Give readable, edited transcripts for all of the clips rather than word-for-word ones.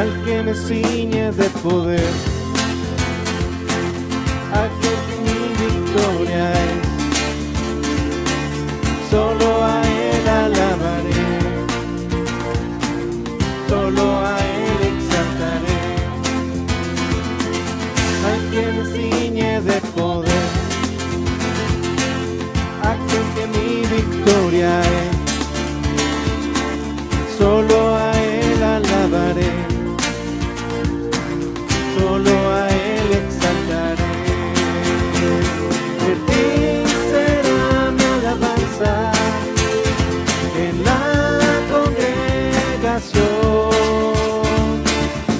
al que me ciñe de poder, aquel que mi victoria es. Solo a Él alabaré, solo a Él exaltaré, al que me ciñe de poder, aquel que mi victoria es. Solo a Él alabaré, solo a Él exaltaré. De ti será mi alabanza en la congregación.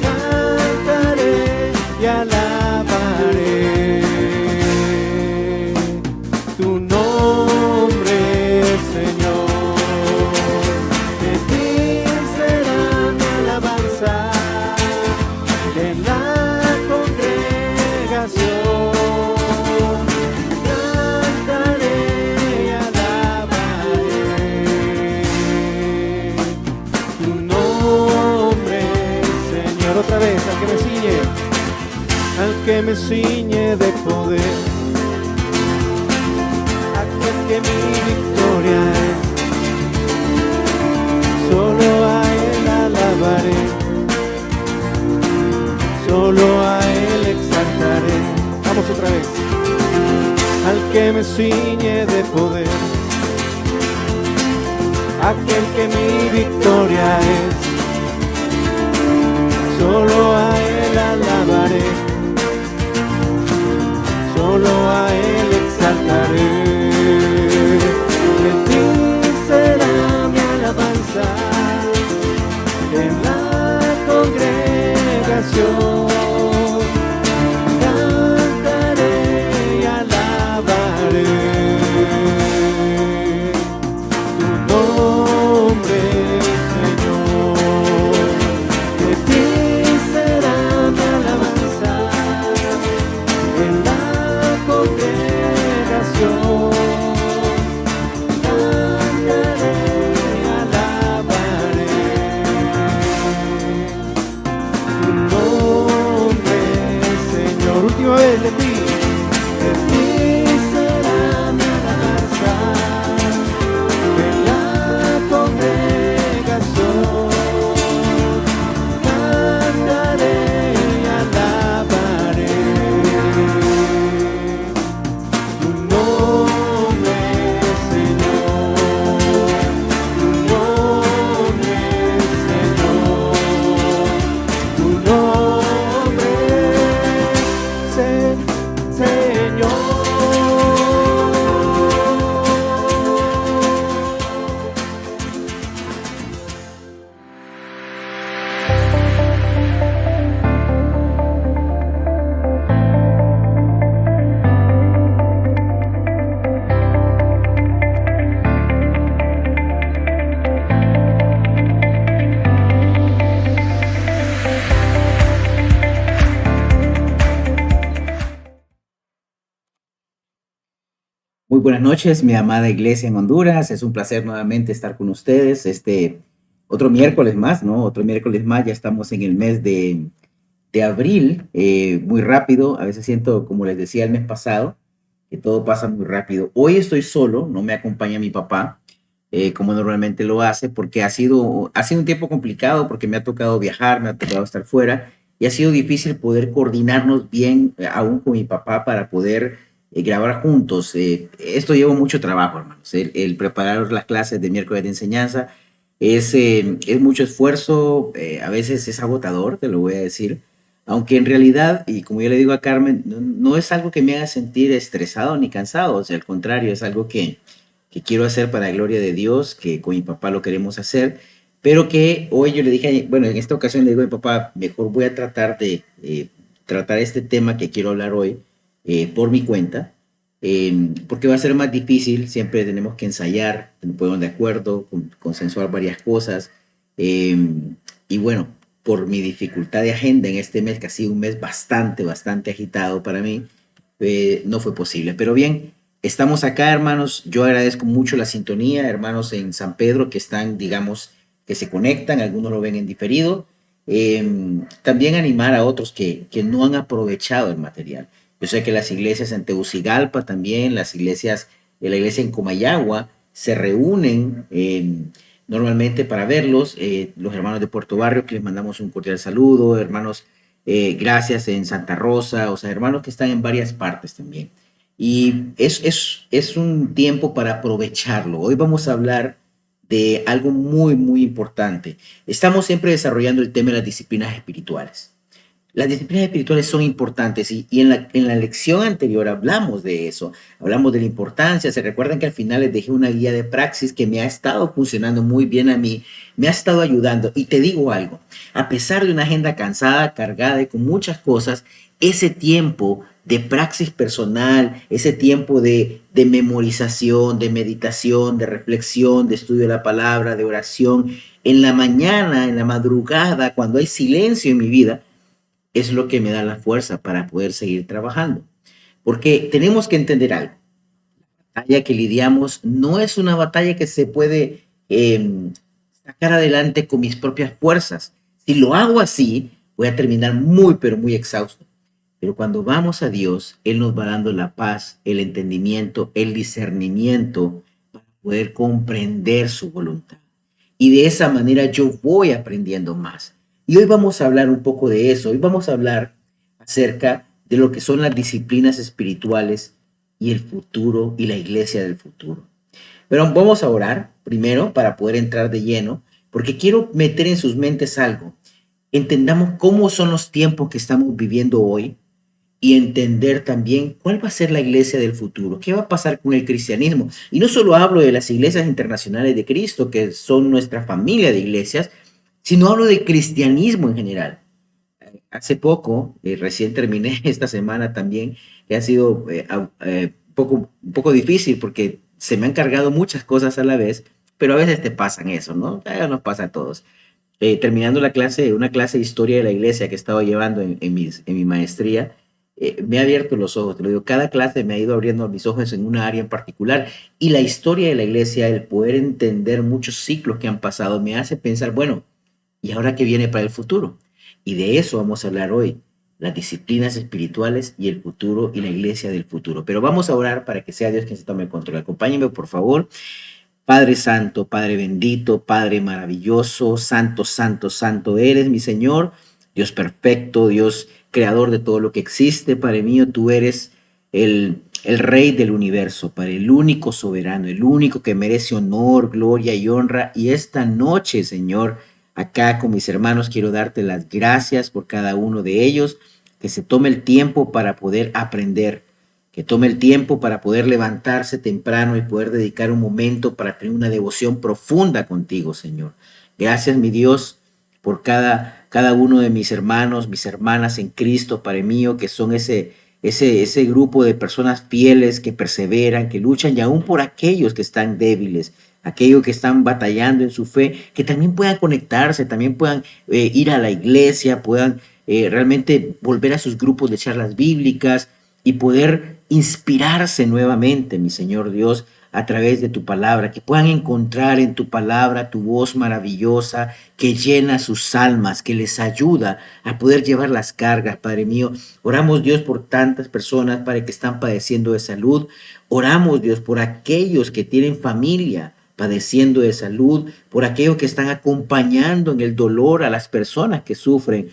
Cantaré y alabaré tu nombre, Señor. De ti será mi alabanza en la congregación. Cantaré y alabaré tu nombre, Señor. Otra vez, al que me ciñe de poder, aquel que mi victoria es. Solo a Él alabaré, solo a Él exaltaré. Vamos otra vez. Al que me ciñe de poder, aquel que mi victoria es. Solo a Él alabaré, solo a Él exaltaré. De ti será mi alabanza en la congregación. Cantaré y alabaré tu nombre, Señor. De ti será mi alabanza en la congregación. Cantaré y alabaré tu nombre, Señor. Última vez, de ti será mi alabanza en la congregación. Cantaré y alabaré tu nombre, Señor. Tu nombre, Señor. Tu nombre, Señor. Muy buenas noches, mi amada iglesia en Honduras. Es un placer nuevamente estar con ustedes. Otro miércoles más, ¿no? Otro miércoles más. Ya estamos en el mes de abril, muy rápido. A veces siento, como les decía el mes pasado, que todo pasa muy rápido. Hoy estoy solo, no me acompaña mi papá, como normalmente lo hace, porque ha sido un tiempo complicado, porque me ha tocado viajar, me ha tocado estar fuera, y ha sido difícil poder coordinarnos bien, aún con mi papá, para poder grabar juntos. Esto lleva mucho trabajo, hermanos. El preparar las clases de miércoles de enseñanza es mucho esfuerzo, a veces es agotador, te lo voy a decir, aunque en realidad, y como yo le digo a Carmen, no es algo que me haga sentir estresado ni cansado, o sea, al contrario, es algo que quiero hacer para la gloria de Dios, que con mi papá lo queremos hacer, pero que hoy yo le dije, bueno, en esta ocasión le digo a mi papá, mejor voy a tratar de tratar este tema que quiero hablar hoy por mi cuenta, porque va a ser más difícil. Siempre tenemos que ensayar, nos ponemos de acuerdo, consensuar varias cosas, y bueno, por mi dificultad de agenda en este mes, que ha sido un mes bastante agitado para mí, no fue posible. Pero bien, estamos acá, hermanos. Yo agradezco mucho la sintonía, hermanos en San Pedro, que están, digamos, que se conectan, algunos lo ven en diferido, también animar a otros que no han aprovechado el material. Yo sé que las iglesias en Tegucigalpa también, las iglesias de la iglesia en Comayagua, se reúnen normalmente para verlos. Los hermanos de Puerto Barrio, que les mandamos un cordial saludo, hermanos, gracias en Santa Rosa, o sea, hermanos que están en varias partes también. Y es un tiempo para aprovecharlo. Hoy vamos a hablar de algo muy, muy importante. Estamos siempre desarrollando el tema de las disciplinas espirituales. Las disciplinas espirituales son importantes y en la lección anterior hablamos de eso, hablamos de la importancia. Se recuerdan que al final les dejé una guía de praxis que me ha estado funcionando muy bien a mí, me ha estado ayudando. Y te digo algo, a pesar de una agenda cansada, cargada y con muchas cosas, ese tiempo de praxis personal, ese tiempo de memorización, de meditación, de reflexión, de estudio de la palabra, de oración, en la mañana, en la madrugada, cuando hay silencio en mi vida, es lo que me da la fuerza para poder seguir trabajando. Porque tenemos que entender algo. La batalla que lidiamos no es una batalla que se puede sacar adelante con mis propias fuerzas. Si lo hago así, voy a terminar muy, pero muy exhausto. Pero cuando vamos a Dios, Él nos va dando la paz, el entendimiento, el discernimiento para poder comprender su voluntad. Y de esa manera yo voy aprendiendo más. Y hoy vamos a hablar un poco de eso. Hoy vamos a hablar acerca de lo que son las disciplinas espirituales y el futuro y la iglesia del futuro. Pero vamos a orar primero para poder entrar de lleno, porque quiero meter en sus mentes algo. Entendamos cómo son los tiempos que estamos viviendo hoy y entender también cuál va a ser la iglesia del futuro, qué va a pasar con el cristianismo. Y no solo hablo de las iglesias internacionales de Cristo, que son nuestra familia de iglesias, sino hablo de cristianismo en general. Hace poco, recién terminé esta semana también, que ha sido un poco difícil porque se me han cargado muchas cosas a la vez, pero a veces te pasan eso, ¿no? Nos pasa a todos. Terminando la clase, una clase de historia de la iglesia que he estado llevando en mi maestría, me ha abierto los ojos, te lo digo, cada clase me ha ido abriendo mis ojos en una área en particular y la historia de la iglesia, el poder entender muchos ciclos que han pasado, me hace pensar, bueno, ¿y ahora qué viene para el futuro? Y de eso vamos a hablar hoy, las disciplinas espirituales y el futuro y la iglesia del futuro. Pero vamos a orar para que sea Dios quien se tome el control. Acompáñenme, por favor. Padre Santo, Padre bendito, Padre maravilloso, Santo, Santo, Santo eres, mi Señor, Dios perfecto, Dios creador de todo lo que existe, Padre mío, tú eres el Rey del universo, Padre, el único soberano, el único que merece honor, gloria y honra. Y esta noche, Señor, acá con mis hermanos quiero darte las gracias por cada uno de ellos, que se tome el tiempo para poder aprender, que tome el tiempo para poder levantarse temprano y poder dedicar un momento para tener una devoción profunda contigo, Señor. Gracias, mi Dios, por cada uno de mis hermanos, mis hermanas en Cristo, Padre mío, que son ese grupo de personas fieles que perseveran, que luchan y aún por aquellos que están débiles, aquellos que están batallando en su fe, que también puedan conectarse, también puedan ir a la iglesia, puedan realmente volver a sus grupos de charlas bíblicas y poder inspirarse nuevamente, mi Señor Dios, a través de tu palabra, que puedan encontrar en tu palabra tu voz maravillosa que llena sus almas, que les ayuda a poder llevar las cargas, Padre mío. Oramos, Dios, por tantas personas, Padre, que están padeciendo de salud. Oramos, Dios, por aquellos que tienen familia padeciendo de salud, por aquellos que están acompañando en el dolor a las personas que sufren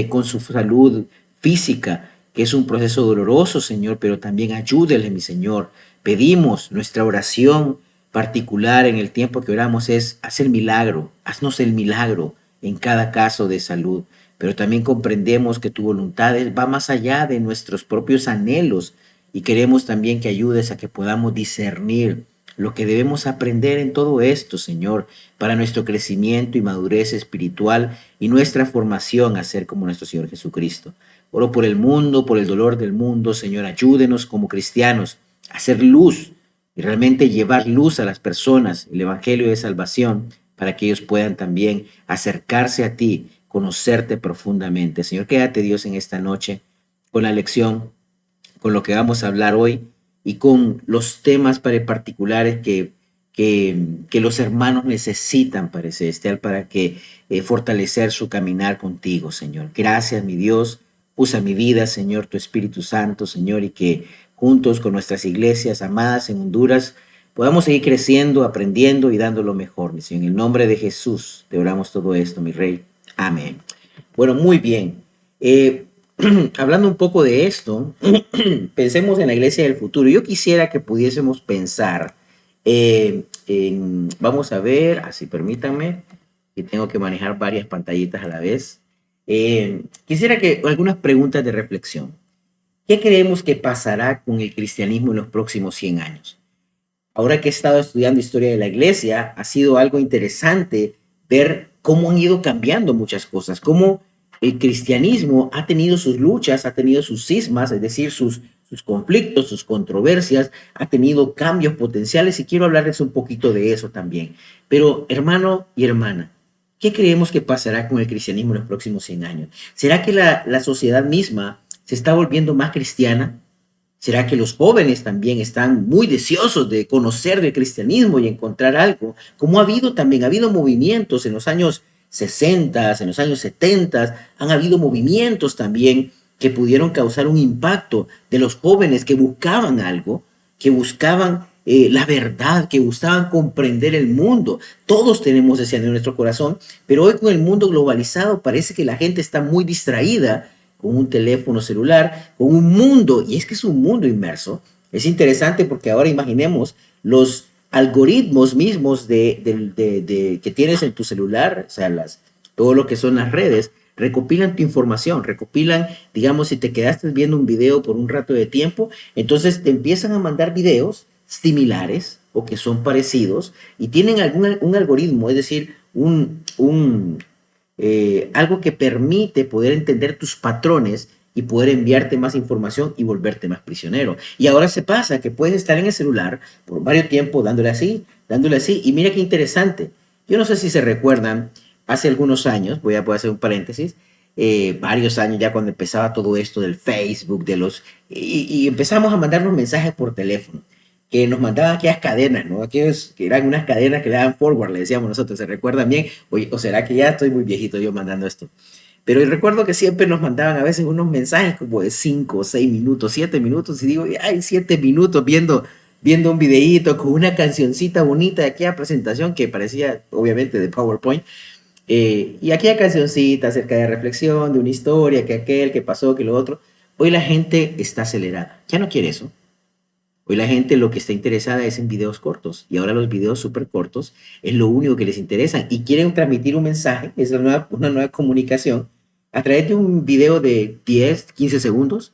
con su salud física, que es un proceso doloroso, Señor, pero también ayúdele, mi Señor. Pedimos nuestra oración particular en el tiempo que oramos es haz el milagro, haznos el milagro en cada caso de salud, pero también comprendemos que tu voluntad va más allá de nuestros propios anhelos y queremos también que ayudes a que podamos discernir lo que debemos aprender en todo esto, Señor, para nuestro crecimiento y madurez espiritual y nuestra formación a ser como nuestro Señor Jesucristo. Oro por el mundo, por el dolor del mundo, Señor, ayúdenos como cristianos a hacer luz y realmente llevar luz a las personas, el Evangelio de salvación, para que ellos puedan también acercarse a ti, conocerte profundamente. Señor, quédate Dios en esta noche con la lección, con lo que vamos a hablar hoy y con los temas particulares que que los hermanos necesitan, Padre Celestial, para que fortalecer su caminar contigo, Señor. Gracias, mi Dios. Usa mi vida, Señor, tu Espíritu Santo, Señor, y que juntos con nuestras iglesias amadas en Honduras podamos seguir creciendo, aprendiendo y dando lo mejor, mi Señor. En el nombre de Jesús te oramos todo esto, mi Rey. Amén. Bueno, muy bien. Hablando un poco de esto, pensemos en la iglesia del futuro. Yo quisiera que pudiésemos pensar vamos a ver, así permítanme, que tengo que manejar varias pantallitas a la vez. Quisiera que algunas preguntas de reflexión. ¿Qué creemos que pasará con el cristianismo en los próximos 100 años? Ahora que he estado estudiando historia de la iglesia, ha sido algo interesante ver cómo han ido cambiando muchas cosas, cómo el cristianismo ha tenido sus luchas, ha tenido sus cismas, es decir, sus conflictos, sus controversias, ha tenido cambios potenciales y quiero hablarles un poquito de eso también. Pero hermano y hermana, ¿qué creemos que pasará con el cristianismo en los próximos 100 años? ¿Será que la sociedad misma se está volviendo más cristiana? ¿Será que los jóvenes también están muy deseosos de conocer del cristianismo y encontrar algo? Como ha habido movimientos en los años 60, en los años 70, han habido movimientos también que pudieron causar un impacto de los jóvenes que buscaban algo, que buscaban la verdad, que buscaban comprender el mundo. Todos tenemos ese anhelo en nuestro corazón, pero hoy con el mundo globalizado parece que la gente está muy distraída con un teléfono celular, con un mundo, y es que es un mundo inmerso. Es interesante porque ahora imaginemos los algoritmos mismos que tienes en tu celular, o sea, todo lo que son las redes, recopilan tu información, recopilan, digamos, si te quedaste viendo un video por un rato de tiempo, entonces te empiezan a mandar videos similares o que son parecidos y tienen un algoritmo, es decir, algo que permite poder entender tus patrones y poder enviarte más información y volverte más prisionero. Y ahora se pasa que puedes estar en el celular por varios tiempos dándole así, y mira qué interesante. Yo no sé si se recuerdan, hace algunos años, voy a hacer un paréntesis, varios años ya cuando empezaba todo esto del Facebook, y empezamos a mandarnos mensajes por teléfono, que nos mandaban aquellas cadenas, ¿no? Aquellos que eran unas cadenas que le daban forward, le decíamos nosotros, ¿se recuerdan bien? O será que ya estoy muy viejito yo mandando esto. Pero recuerdo que siempre nos mandaban a veces unos mensajes como de 5, 6 minutos, 7 minutos, y digo, ay, 7 minutos viendo un videíto con una cancioncita bonita de aquella presentación que parecía, obviamente, de PowerPoint, y aquella cancioncita acerca de reflexión, de una historia, que aquel, que pasó, que lo otro. Hoy la gente está acelerada, ya no quiere eso. Hoy la gente lo que está interesada es en videos cortos y ahora los videos súper cortos es lo único que les interesa y quieren transmitir un mensaje, es una nueva comunicación a través de un video de 10, 15 segundos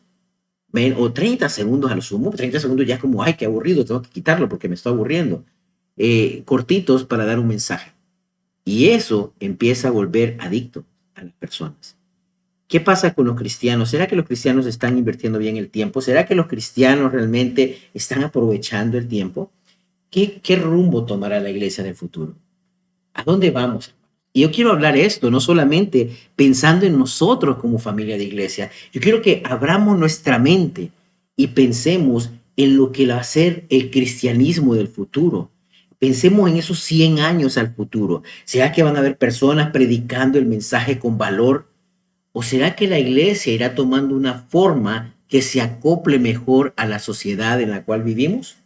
o 30 segundos a lo sumo. 30 segundos ya es como, ay, qué aburrido, tengo que quitarlo porque me estoy aburriendo. Cortitos para dar un mensaje. Y eso empieza a volver adicto a las personas. ¿Qué pasa con los cristianos? ¿Será que los cristianos están invirtiendo bien el tiempo? ¿Será que los cristianos realmente están aprovechando el tiempo? ¿Qué rumbo tomará la iglesia del futuro? ¿A dónde vamos? Y yo quiero hablar esto, no solamente pensando en nosotros como familia de iglesia. Yo quiero que abramos nuestra mente y pensemos en lo que va a ser el cristianismo del futuro. Pensemos en esos 100 años al futuro. ¿Será que van a haber personas predicando el mensaje con valor? ¿O será que la iglesia irá tomando una forma que se acople mejor a la sociedad en la cual vivimos?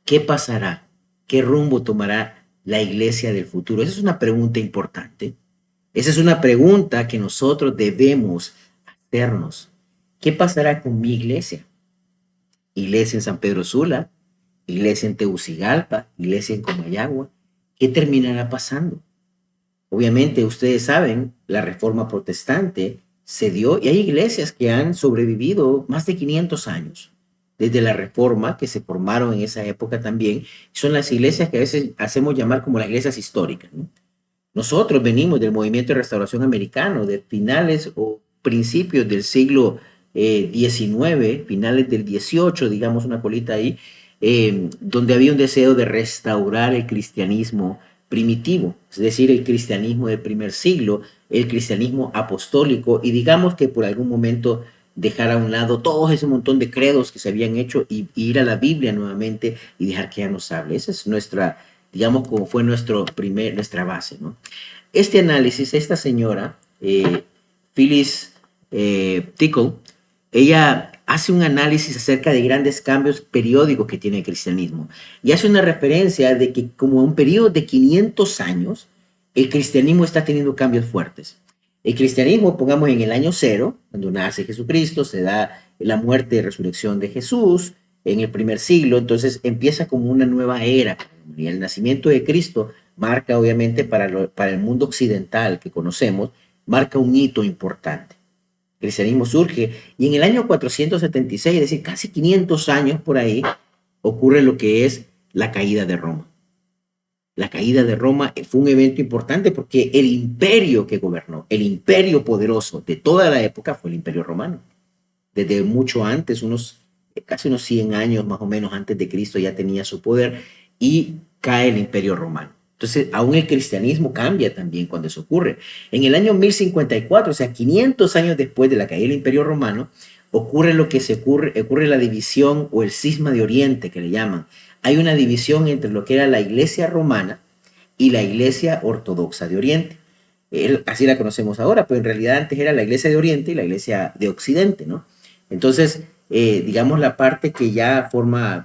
¿Qué pasará? ¿Qué rumbo tomará la iglesia del futuro? Esa es una pregunta importante. Esa es una pregunta que nosotros debemos hacernos. ¿Qué pasará con mi iglesia? Iglesia en San Pedro Sula, iglesia en Tegucigalpa, iglesia en Comayagua. ¿Qué terminará pasando? Obviamente, ustedes saben, la Reforma Protestante se dio y hay iglesias que han sobrevivido más de 500 años. Desde la Reforma, que se formaron en esa época también, son las iglesias que a veces hacemos llamar como las iglesias históricas, ¿no? Nosotros venimos del movimiento de restauración americano, de finales o principios del siglo XIX, finales del XVIII, digamos una colita ahí, donde había un deseo de restaurar el cristianismo primitivo, es decir, el cristianismo del primer siglo, el cristianismo apostólico, y digamos que por algún momento dejar a un lado todo ese montón de credos que se habían hecho y ir a la Biblia nuevamente y dejar que ella nos hable. Esa es nuestra, digamos, como fue nuestra base, ¿no? Este análisis, esta señora, Phyllis Tickle, ella hace un análisis acerca de grandes cambios periódicos que tiene el cristianismo y hace una referencia de que como en un periodo de 500 años, el cristianismo está teniendo cambios fuertes. El cristianismo, pongamos en el año cero, cuando nace Jesucristo, se da la muerte y resurrección de Jesús en el primer siglo, entonces empieza como una nueva era. Y el nacimiento de Cristo marca, obviamente, para el mundo occidental que conocemos, marca un hito importante. El cristianismo surge y en el año 476, es decir, casi 500 años por ahí, ocurre lo que es la caída de Roma. La caída de Roma fue un evento importante porque el imperio que gobernó, el imperio poderoso de toda la época fue el imperio romano. Desde mucho antes, casi unos 100 años más o menos antes de Cristo ya tenía su poder y cae el imperio romano. Entonces, aún el cristianismo cambia también cuando eso ocurre. En el año 1054, o sea, 500 años después de la caída del imperio romano, ocurre la división o el cisma de Oriente, que le llaman. Hay una división entre lo que era la iglesia romana y la iglesia ortodoxa de Oriente. Así la conocemos ahora, pero en realidad antes era la iglesia de Oriente y la iglesia de Occidente, ¿no? Entonces, digamos, la parte que ya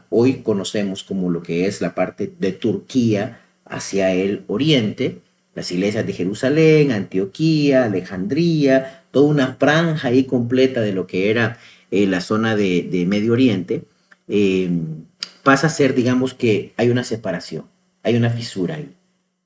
hoy conocemos como lo que es la parte de Turquía hacia el oriente, las iglesias de Jerusalén, Antioquía, Alejandría, toda una franja ahí completa de lo que era la zona de Medio Oriente, pasa a ser, digamos, que hay una separación, hay una fisura ahí.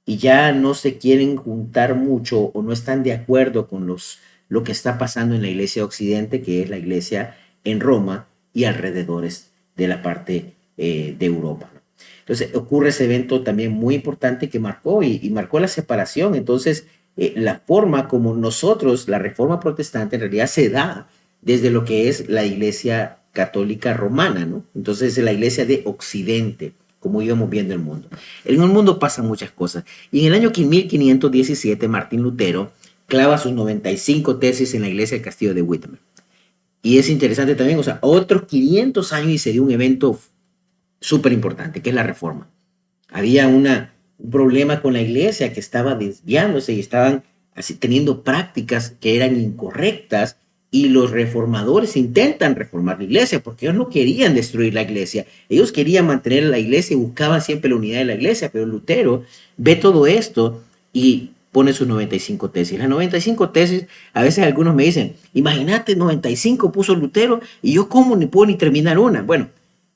Y ya no se quieren juntar mucho o no están de acuerdo con lo que está pasando en la iglesia occidente, que es la iglesia en Roma y alrededores de la parte de Europa, ¿no? Entonces ocurre ese evento también muy importante que marcó y marcó la separación. Entonces la forma como nosotros, la reforma protestante en realidad se da desde lo que es la iglesia católica romana, ¿no? Entonces la iglesia de Occidente, como íbamos viendo el mundo. En el mundo pasan muchas cosas. Y en el año 1517, Martín Lutero clava sus 95 tesis en la iglesia del castillo de Wittenberg. Y es interesante también, o sea, otros 500 años y se dio un evento súper importante, que es la reforma. Había un problema con la iglesia que estaba desviándose y estaban así, teniendo prácticas que eran incorrectas y los reformadores intentan reformar la iglesia porque ellos no querían destruir la iglesia, ellos querían mantener la iglesia y buscaban siempre la unidad de la iglesia, pero Lutero ve todo esto y pone sus 95 tesis. Las 95 tesis, a veces algunos me dicen, imagínate, 95 puso Lutero y yo cómo ni puedo ni terminar una. Bueno,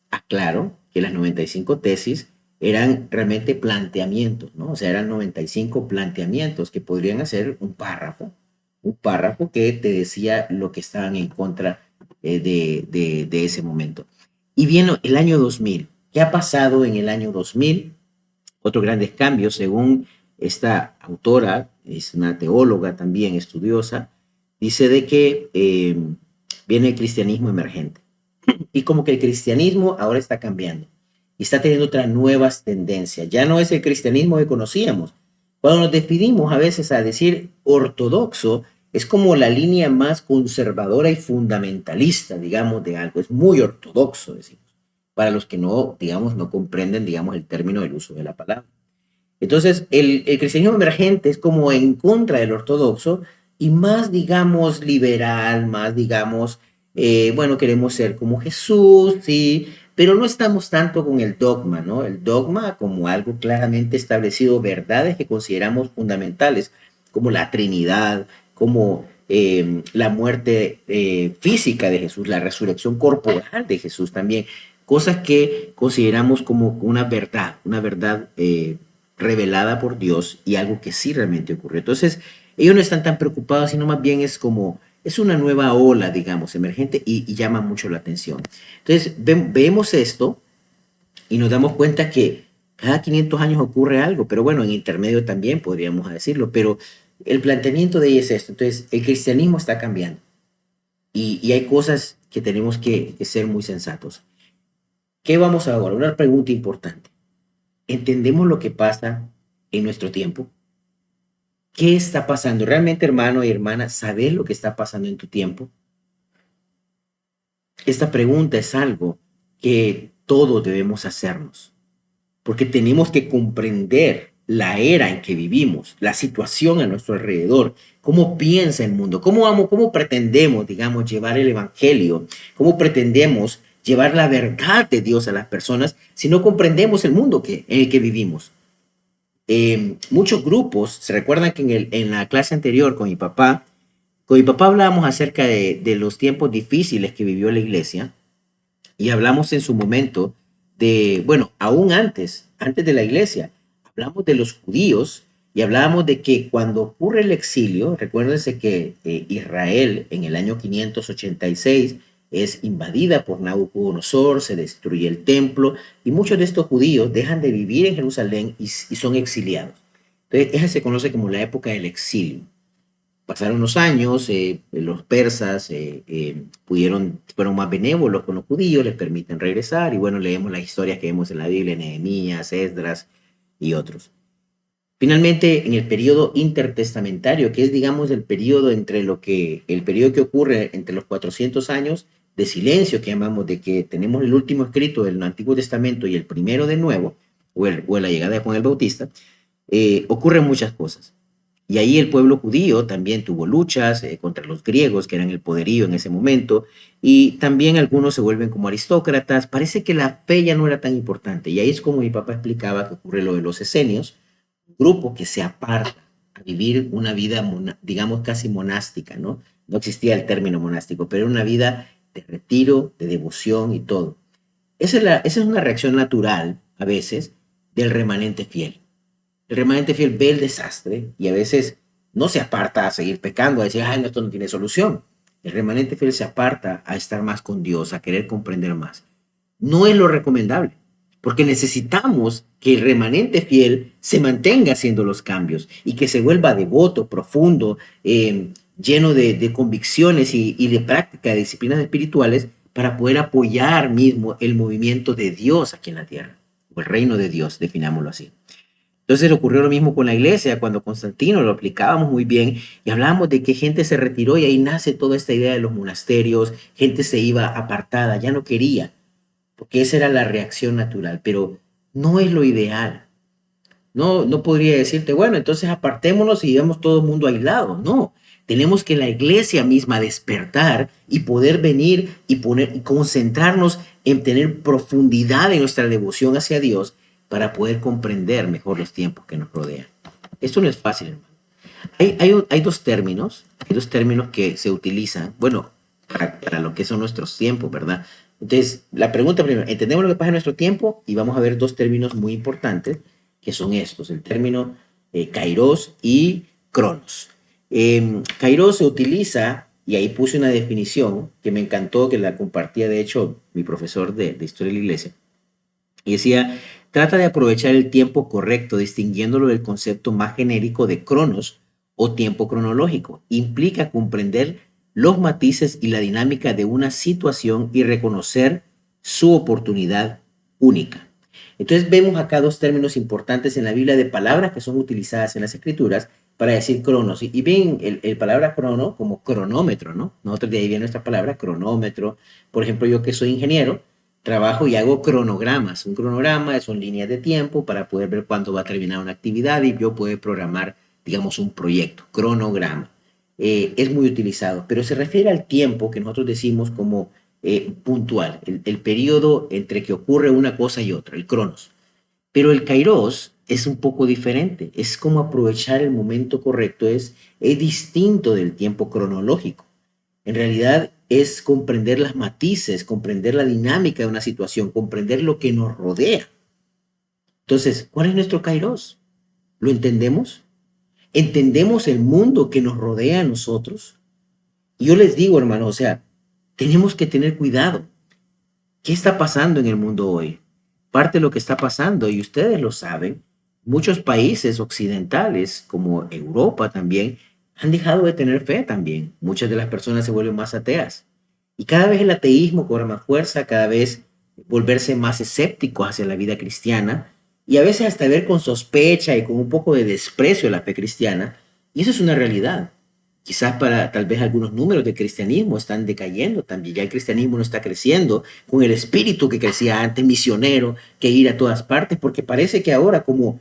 aclaro que las 95 tesis eran realmente planteamientos, ¿no? O sea, eran 95 planteamientos que podrían hacer un párrafo que te decía lo que estaban en contra de ese momento. Y viene el año 2000. ¿Qué ha pasado en el año 2000? Otros grandes cambios, según esta autora, es una teóloga también estudiosa, dice de que viene el cristianismo emergente. Y como que el cristianismo ahora está cambiando y está teniendo otras nuevas tendencias. Ya no es el cristianismo que conocíamos. Cuando nos definimos a veces a decir ortodoxo, es como la línea más conservadora y fundamentalista, digamos, de algo. Es muy ortodoxo, decimos, para los que no, digamos, no comprenden, digamos, el término del uso de la palabra. Entonces, el cristianismo emergente es como en contra del ortodoxo y más, digamos, liberal, más, digamos, bueno, queremos ser como Jesús, sí, pero no estamos tanto con el dogma, ¿no? El dogma como algo claramente establecido, verdades que consideramos fundamentales, como la Trinidad, como la muerte física de Jesús, la resurrección corporal de Jesús también, cosas que consideramos como una verdad revelada por Dios y algo que sí realmente ocurrió. Entonces, ellos no están tan preocupados, sino más bien es una nueva ola, digamos, emergente y llama mucho la atención. Entonces, vemos esto y nos damos cuenta que cada 500 años ocurre algo, pero bueno, en intermedio también podríamos decirlo, pero el planteamiento de ella es esto. Entonces, el cristianismo está cambiando y hay cosas que tenemos que ser muy sensatos. ¿Qué vamos a ahora? Una pregunta importante. ¿Entendemos lo que pasa en nuestro tiempo? ¿Qué está pasando? ¿Realmente, hermano y hermana, sabes lo que está pasando en tu tiempo? esta pregunta es algo que todos debemos hacernos, porque tenemos que comprender la era en que vivimos, la situación a nuestro alrededor, cómo piensa el mundo, cómo pretendemos, digamos, llevar el evangelio, cómo pretendemos llevar la verdad de Dios a las personas si no comprendemos el mundo en el que vivimos. Muchos grupos, se recuerdan que en la clase anterior con mi papá hablábamos acerca de los tiempos difíciles que vivió la iglesia y hablamos en su momento bueno, aún antes de la iglesia, hablamos de los judíos y hablábamos de que cuando ocurre el exilio, recuérdense que Israel en el año 586 es invadida por Nabucodonosor, se destruye el templo y muchos de estos judíos dejan de vivir en Jerusalén y son exiliados. Entonces, esa se conoce como la época del exilio. Pasaron los años, los persas fueron más benévolos con los judíos, les permiten regresar y bueno, leemos las historias que vemos en la Biblia, Nehemías, Esdras y otros. Finalmente, en el periodo intertestamentario, que es digamos el periodo que ocurre entre los 400 años de silencio que llamamos, de que tenemos el último escrito del Antiguo Testamento y el primero del Nuevo, o la llegada de Juan el Bautista, ocurren muchas cosas. Y ahí el pueblo judío también tuvo luchas contra los griegos, que eran el poderío en ese momento, y también algunos se vuelven como aristócratas. Parece que la fe ya no era tan importante. Y ahí es como mi papá explicaba que ocurre lo de los esenios, un grupo que se aparta a vivir una vida, digamos, casi monástica, ¿no? No existía el término monástico, pero era una vida de retiro, de devoción y todo. Esa es una reacción natural, a veces, del remanente fiel. El remanente fiel ve el desastre y a veces no se aparta a seguir pecando, a decir, ay, no, esto no tiene solución. El remanente fiel se aparta a estar más con Dios, a querer comprender más. No es lo recomendable, porque necesitamos que el remanente fiel se mantenga haciendo los cambios y que se vuelva devoto, profundo, lleno de convicciones y de práctica de disciplinas espirituales para poder apoyar mismo el movimiento de Dios aquí en la tierra, o el reino de Dios, definámoslo así. Entonces ocurrió lo mismo con la iglesia, cuando Constantino lo aplicábamos muy bien y hablábamos de que gente se retiró y ahí nace toda esta idea de los monasterios, gente se iba apartada, ya no quería, porque esa era la reacción natural, pero no es lo ideal. No podría decirte, bueno, entonces apartémonos y vivamos todo el mundo aislado. No, tenemos que la iglesia misma despertar y poder venir y concentrarnos en tener profundidad en nuestra devoción hacia Dios para poder comprender mejor los tiempos que nos rodean. Esto no es fácil, hermano. Hay dos términos que se utilizan, bueno, para lo que son nuestros tiempos, ¿verdad? Entonces, la pregunta primero, entendemos lo que pasa en nuestro tiempo y vamos a ver dos términos muy importantes que son estos, el término kairos y cronos. Kairos se utiliza, y ahí puse una definición que me encantó, que la compartía de hecho mi profesor de Historia de la Iglesia, y decía, trata de aprovechar el tiempo correcto, distinguiéndolo del concepto más genérico de cronos o tiempo cronológico. Implica comprender los matices y la dinámica de una situación y reconocer su oportunidad única. Entonces vemos acá dos términos importantes en la Biblia de palabras que son utilizadas en las Escrituras para decir cronos. Y ven el palabra crono como cronómetro, ¿no? Nosotros de ahí viene nuestra palabra cronómetro. Por ejemplo, yo que soy ingeniero, trabajo y hago cronogramas. Un cronograma son líneas de tiempo para poder ver cuándo va a terminar una actividad y yo poder programar, digamos, un proyecto, cronograma. Es muy utilizado, pero se refiere al tiempo que nosotros decimos como puntual, el periodo entre que ocurre una cosa y otra, el cronos. Pero el kairos es un poco diferente, es como aprovechar el momento correcto, es distinto del tiempo cronológico. En realidad es comprender las matices, comprender la dinámica de una situación, comprender lo que nos rodea. Entonces, ¿cuál es nuestro kairos? ¿Lo entendemos? ¿Entendemos el mundo que nos rodea a nosotros? Y yo les digo, hermano, o sea, tenemos que tener cuidado. ¿Qué está pasando en el mundo hoy? Parte de lo que está pasando, y ustedes lo saben, muchos países occidentales, como Europa también, han dejado de tener fe también. Muchas de las personas se vuelven más ateas. Y cada vez el ateísmo cobra más fuerza, cada vez volverse más escépticos hacia la vida cristiana, y a veces hasta ver con sospecha y con un poco de desprecio la fe cristiana. Y eso es una realidad. Quizás para tal vez algunos números del cristianismo están decayendo también. Ya el cristianismo no está creciendo con el espíritu que crecía antes, misionero, que ir a todas partes, porque parece que ahora como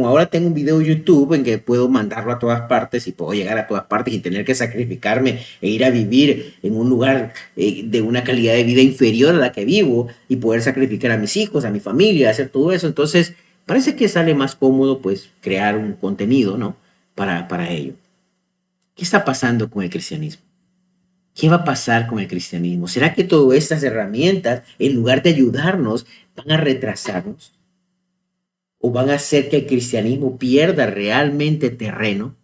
ahora tengo un video de YouTube en que puedo mandarlo a todas partes y puedo llegar a todas partes y tener que sacrificarme e ir a vivir en un lugar de una calidad de vida inferior a la que vivo y poder sacrificar a mis hijos, a mi familia, hacer todo eso. Entonces, parece que sale más cómodo pues crear un contenido, ¿no? Para ello. ¿Qué está pasando con el cristianismo? ¿Qué va a pasar con el cristianismo? ¿Será que todas estas herramientas, en lugar de ayudarnos, van a retrasarnos? ¿O van a hacer que el cristianismo pierda realmente terreno?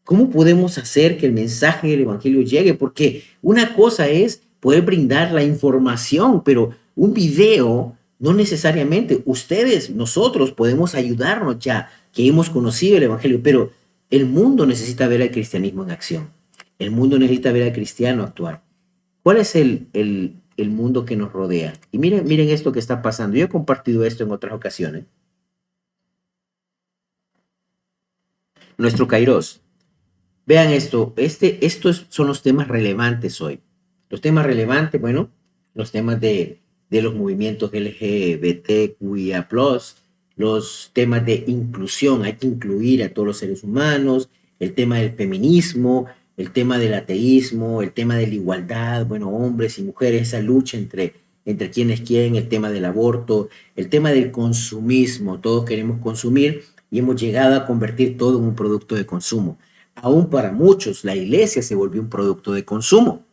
¿Cómo podemos hacer que el mensaje del evangelio llegue? Porque una cosa es poder brindar la información, pero un video no necesariamente. Ustedes, nosotros podemos ayudarnos ya que hemos conocido el evangelio, pero el mundo necesita ver al cristianismo en acción. El mundo necesita ver al cristiano actuar. ¿Cuál es el mundo que nos rodea? Y miren esto que está pasando. Yo he compartido esto en otras ocasiones. Nuestro Kairos. Vean esto, estos son los temas relevantes hoy. Los temas relevantes, bueno, los temas de los movimientos LGBTQIA+, los temas de inclusión, hay que incluir a todos los seres humanos, el tema del feminismo, el tema del ateísmo, el tema de la igualdad, bueno, hombres y mujeres, esa lucha entre quienes quieren, el tema del aborto, el tema del consumismo, todos queremos consumir y hemos llegado a convertir todo en un producto de consumo. Aún para muchos, la iglesia se volvió un producto de consumo,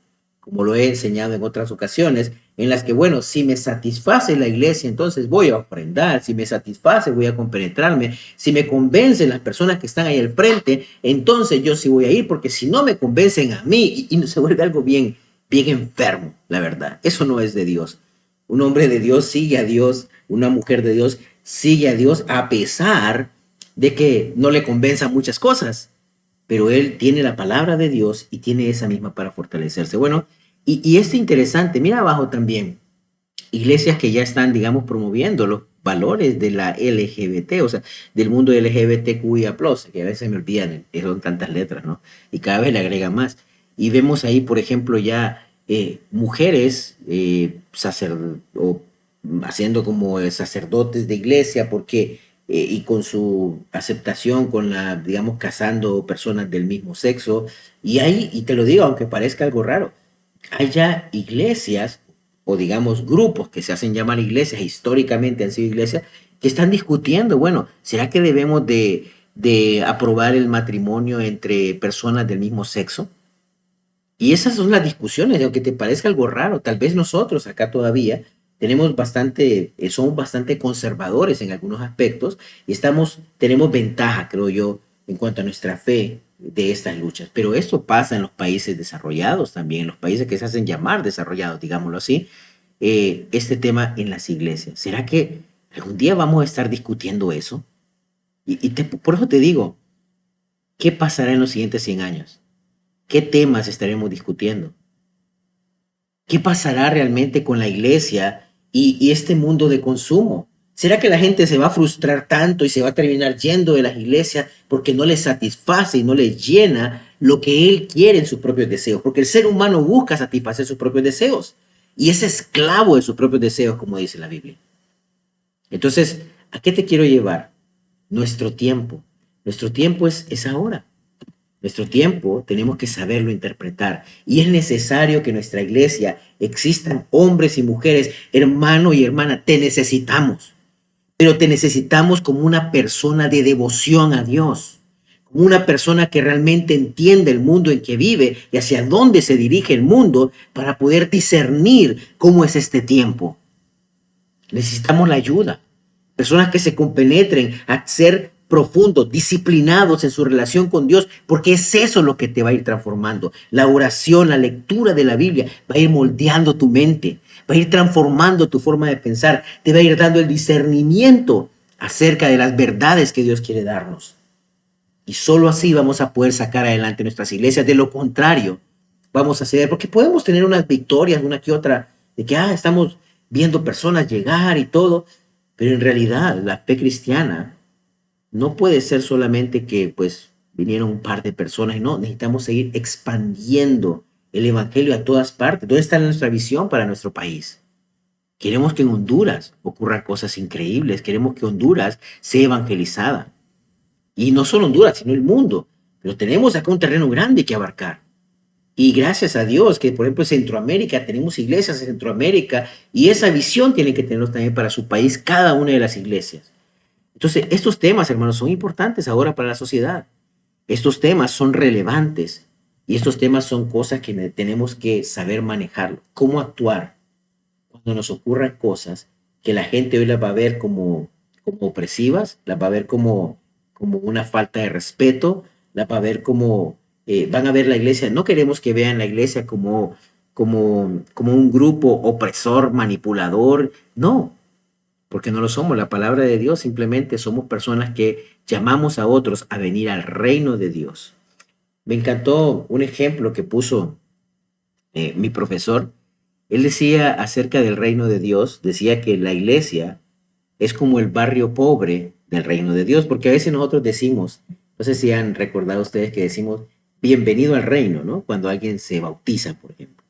como lo he enseñado en otras ocasiones, en las que, bueno, si me satisface la iglesia, entonces voy a ofrendar, si me satisface, voy a compenetrarme, si me convencen las personas que están ahí al frente, entonces yo sí voy a ir, porque si no me convencen a mí, y se vuelve algo bien enfermo, la verdad. Eso no es de Dios. Un hombre de Dios sigue a Dios, una mujer de Dios sigue a Dios a pesar de que no le convenza muchas cosas, pero él tiene la palabra de Dios y tiene esa misma para fortalecerse. Bueno, y es interesante, mira abajo también, iglesias que ya están, digamos, promoviendo los valores de la LGBT, o sea, del mundo LGBTQIA+, que a veces me olvidan, son tantas letras, ¿no? Y cada vez le agregan más. Y vemos ahí, por ejemplo, ya mujeres o haciendo como sacerdotes de iglesia, porque y con su aceptación, con la, digamos, casando personas del mismo sexo. Y hay, y te lo digo, aunque parezca algo raro, hay ya iglesias o digamos grupos que se hacen llamar iglesias, históricamente han sido iglesias, que están discutiendo, bueno, ¿será que debemos de aprobar el matrimonio entre personas del mismo sexo? Y esas son las discusiones, aunque te parezca algo raro, tal vez nosotros acá todavía somos bastante conservadores en algunos aspectos y tenemos ventaja, creo yo, en cuanto a nuestra fe de estas luchas. Pero esto pasa en los países desarrollados también, en los países que se hacen llamar desarrollados, digámoslo así, este tema en las iglesias. ¿Será que algún día vamos a estar discutiendo eso? Por eso te digo, ¿qué pasará en los siguientes 100 años? ¿Qué temas estaremos discutiendo? ¿Qué pasará realmente con la iglesia y este mundo de consumo? ¿Será que la gente se va a frustrar tanto y se va a terminar yendo de las iglesias porque no le satisface y no le llena lo que él quiere en sus propios deseos? Porque el ser humano busca satisfacer sus propios deseos y es esclavo de sus propios deseos, como dice la Biblia. Entonces, ¿a qué te quiero llevar? Nuestro tiempo. Nuestro tiempo es ahora. Nuestro tiempo tenemos que saberlo interpretar y es necesario que en nuestra iglesia existan hombres y mujeres, hermano y hermana, te necesitamos, pero te necesitamos como una persona de devoción a Dios, como una persona que realmente entiende el mundo en que vive y hacia dónde se dirige el mundo para poder discernir cómo es este tiempo. Necesitamos la ayuda, personas que se compenetren a ser profundos, disciplinados en su relación con Dios, porque es eso lo que te va a ir transformando. La oración, la lectura de la Biblia va a ir moldeando tu mente, va a ir transformando tu forma de pensar, te va a ir dando el discernimiento acerca de las verdades que Dios quiere darnos. Y solo así vamos a poder sacar adelante nuestras iglesias. De lo contrario, vamos a ceder, porque podemos tener unas victorias, una que otra, de que estamos viendo personas llegar y todo, pero en realidad la fe cristiana no puede ser solamente que pues vinieron un par de personas y no, necesitamos seguir expandiendo el evangelio a todas partes. ¿Dónde está nuestra visión para nuestro país? Queremos que en Honduras ocurran cosas increíbles, queremos que Honduras sea evangelizada. Y no solo Honduras, sino el mundo. Pero tenemos acá un terreno grande que abarcar. Y gracias a Dios que, por ejemplo, en Centroamérica, tenemos iglesias en Centroamérica y esa visión tienen que tenerlos también para su país, cada una de las iglesias. Entonces, estos temas, hermanos, son importantes ahora para la sociedad. Estos temas son relevantes y estos temas son cosas que tenemos que saber manejar. Cómo actuar cuando nos ocurran cosas que la gente hoy las va a ver como opresivas, las va a ver como una falta de respeto, las va a ver como, van a ver la iglesia. No queremos que vean la iglesia como un grupo opresor, manipulador. No, porque no lo somos. La palabra de Dios simplemente somos personas que llamamos a otros a venir al reino de Dios. Me encantó un ejemplo que puso mi profesor. Él decía acerca del reino de Dios, decía que la iglesia es como el barrio pobre del reino de Dios, porque a veces nosotros decimos, no sé si han recordado ustedes que decimos bienvenido al reino, ¿no? Cuando alguien se bautiza, por ejemplo.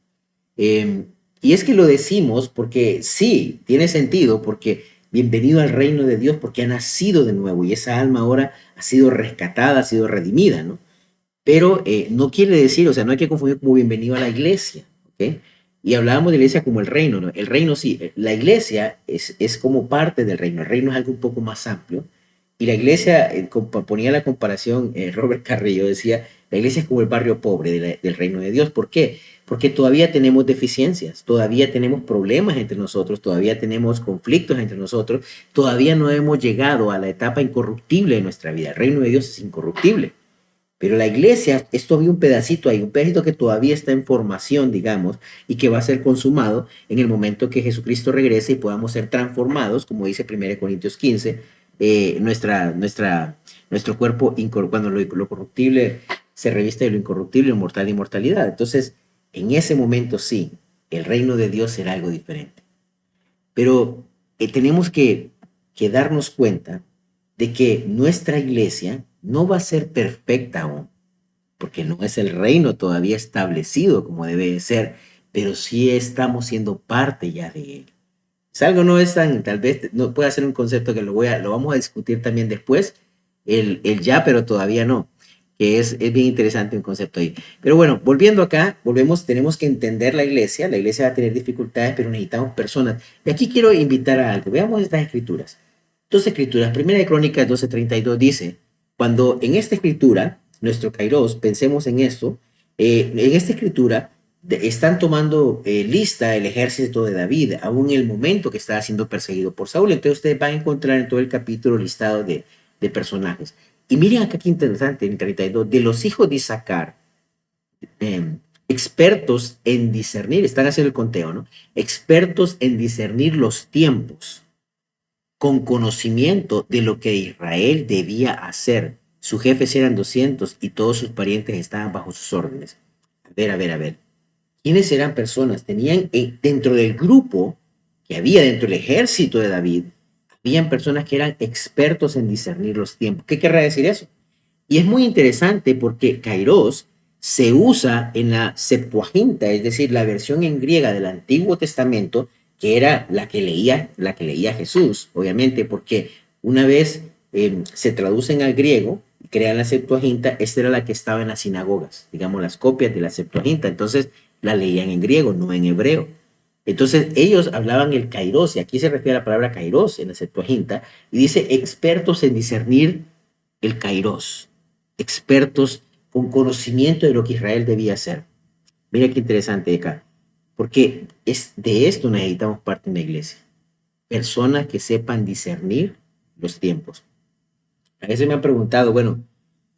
Eh, y es que lo decimos porque sí, tiene sentido, porque bienvenido al reino de Dios, porque ha nacido de nuevo y esa alma ahora ha sido rescatada, ha sido redimida, ¿no? Pero no quiere decir, o sea, no hay que confundir como bienvenido a la iglesia, ¿ok? Y hablábamos de la iglesia como el reino, ¿no? El reino sí, la iglesia es como parte del reino, el reino es algo un poco más amplio. Y la iglesia, ponía la comparación, Robert Carrillo decía, la iglesia es como el barrio pobre del reino de Dios. ¿Por qué? Porque todavía tenemos deficiencias, todavía tenemos problemas entre nosotros, todavía tenemos conflictos entre nosotros, todavía no hemos llegado a la etapa incorruptible de nuestra vida. El reino de Dios es incorruptible. Pero la iglesia es todavía un pedacito ahí, un pedacito que todavía está en formación, digamos, y que va a ser consumado en el momento que Jesucristo regrese y podamos ser transformados, como dice 1 Corintios 15, nuestro cuerpo, cuando lo corruptible se reviste de lo incorruptible, lo mortal de inmortalidad. Entonces, en ese momento sí, el reino de Dios será algo diferente. Pero tenemos que darnos cuenta de que nuestra iglesia no va a ser perfecta aún, porque no es el reino todavía establecido como debe de ser, pero sí estamos siendo parte ya de él. Es algo no es tan, tal vez no puede ser un concepto que lo vamos a discutir también después, el ya, pero todavía no, que es bien interesante un concepto ahí. Pero bueno, volviendo acá, tenemos que entender la iglesia va a tener dificultades, pero necesitamos personas. Y aquí quiero invitar a algo, veamos estas escrituras. Dos escrituras, Primera de Crónicas 12:32 dice, cuando en esta escritura, nuestro Kairos, pensemos en esto, en esta escritura están tomando lista el ejército de David, aún en el momento que estaba siendo perseguido por Saúl. Entonces ustedes van a encontrar en todo el capítulo listado de personajes. Y miren acá qué interesante, en 32, de los hijos de Isaacar, expertos en discernir, están haciendo el conteo, ¿no? Expertos en discernir los tiempos, con conocimiento de lo que Israel debía hacer. Sus jefes eran 200 y todos sus parientes estaban bajo sus órdenes. A ver. ¿Quiénes eran personas? Tenían dentro del grupo que había dentro del ejército de David, habían personas que eran expertos en discernir los tiempos. ¿Qué querrá decir eso? Y es muy interesante porque Kairos se usa en la Septuaginta, es decir, la versión en griega del Antiguo Testamento, que era la que leía Jesús, obviamente, porque una vez se traducen al griego, crean la Septuaginta, esta era la que estaba en las sinagogas, digamos, las copias de la Septuaginta, entonces la leían en griego, no en hebreo. Entonces ellos hablaban el kairos, y aquí se refiere a la palabra kairos en la Septuaginta, y dice expertos en discernir el kairos, expertos con conocimiento de lo que Israel debía hacer. Mira qué interesante acá. Porque de esto necesitamos parte en la iglesia. Personas que sepan discernir los tiempos. A veces me han preguntado, bueno,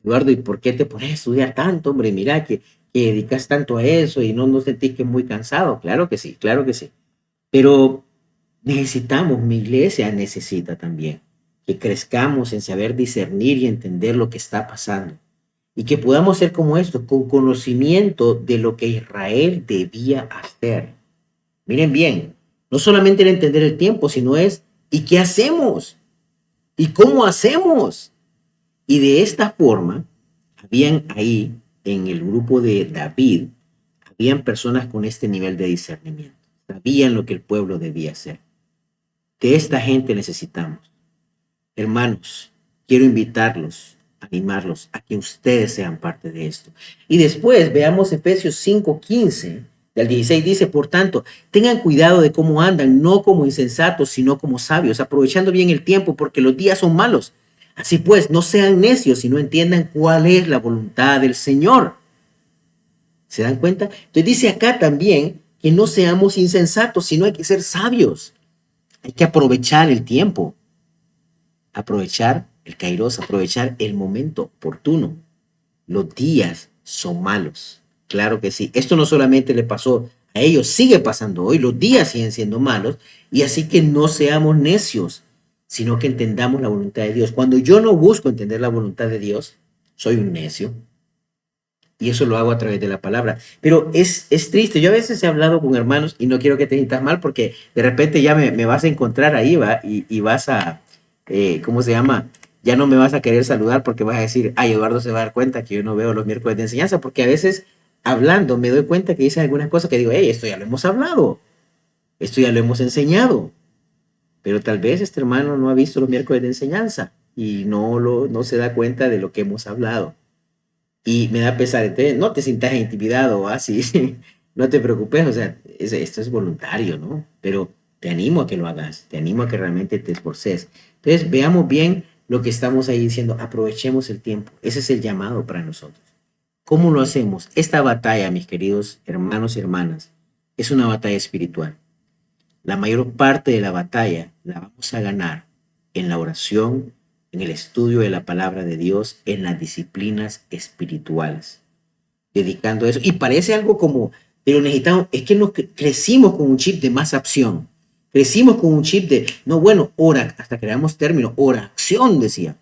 Eduardo, ¿y por qué te pones a estudiar tanto, hombre? Mira que dedicas tanto a eso y no sentís que es muy cansado. Claro que sí, claro que sí. Pero necesitamos, mi iglesia necesita también que crezcamos en saber discernir y entender lo que está pasando. Y que podamos ser como esto, con conocimiento de lo que Israel debía hacer. Miren bien, no solamente el entender el tiempo, sino es, ¿y qué hacemos? ¿Y cómo hacemos? Y de esta forma, habían ahí, en el grupo de David, habían personas con este nivel de discernimiento. Sabían lo que el pueblo debía hacer. De esta gente necesitamos. Hermanos, quiero invitarlos, animarlos a que ustedes sean parte de esto. Y después veamos Efesios 5:15, del 16 dice, por tanto, tengan cuidado de cómo andan, no como insensatos, sino como sabios, aprovechando bien el tiempo, porque los días son malos. Así pues, no sean necios, sino entiendan cuál es la voluntad del Señor. ¿Se dan cuenta? Entonces dice acá también que no seamos insensatos, sino hay que ser sabios. Hay que aprovechar el tiempo, aprovechar el kairos, aprovechar el momento oportuno. Los días son malos. Claro que sí. Esto no solamente le pasó a ellos, sigue pasando hoy. Los días siguen siendo malos. Y así que no seamos necios, sino que entendamos la voluntad de Dios. Cuando yo no busco entender la voluntad de Dios, soy un necio. Y eso lo hago a través de la palabra. Pero es triste. Yo a veces he hablado con hermanos y no quiero que te sientas mal porque de repente ya me vas a encontrar ahí, ¿va? Y vas a, ¿cómo se llama? Ya no me vas a querer saludar porque vas a decir, ay, Eduardo se va a dar cuenta que yo no veo los miércoles de enseñanza, porque a veces hablando me doy cuenta que dicen algunas cosas que digo, hey, esto ya lo hemos hablado, esto ya lo hemos enseñado, pero tal vez este hermano no ha visto los miércoles de enseñanza y no se da cuenta de lo que hemos hablado. Y me da pesar, entonces, no te sientas intimidado, así, no te preocupes, o sea, esto es voluntario, ¿no? Pero te animo a que lo hagas, te animo a que realmente te esforces. Entonces, veamos bien lo que estamos ahí diciendo, aprovechemos el tiempo, ese es el llamado para nosotros. ¿Cómo lo hacemos? Esta batalla, mis queridos hermanos y hermanas, es una batalla espiritual. La mayor parte de la batalla la vamos a ganar en la oración, en el estudio de la palabra de Dios, en las disciplinas espirituales, dedicando eso. Y parece algo como, pero necesitamos, es que nos crecimos con un chip de más acción. Crecimos con un chip de, no, bueno, ora, hasta creamos término, oración, decía.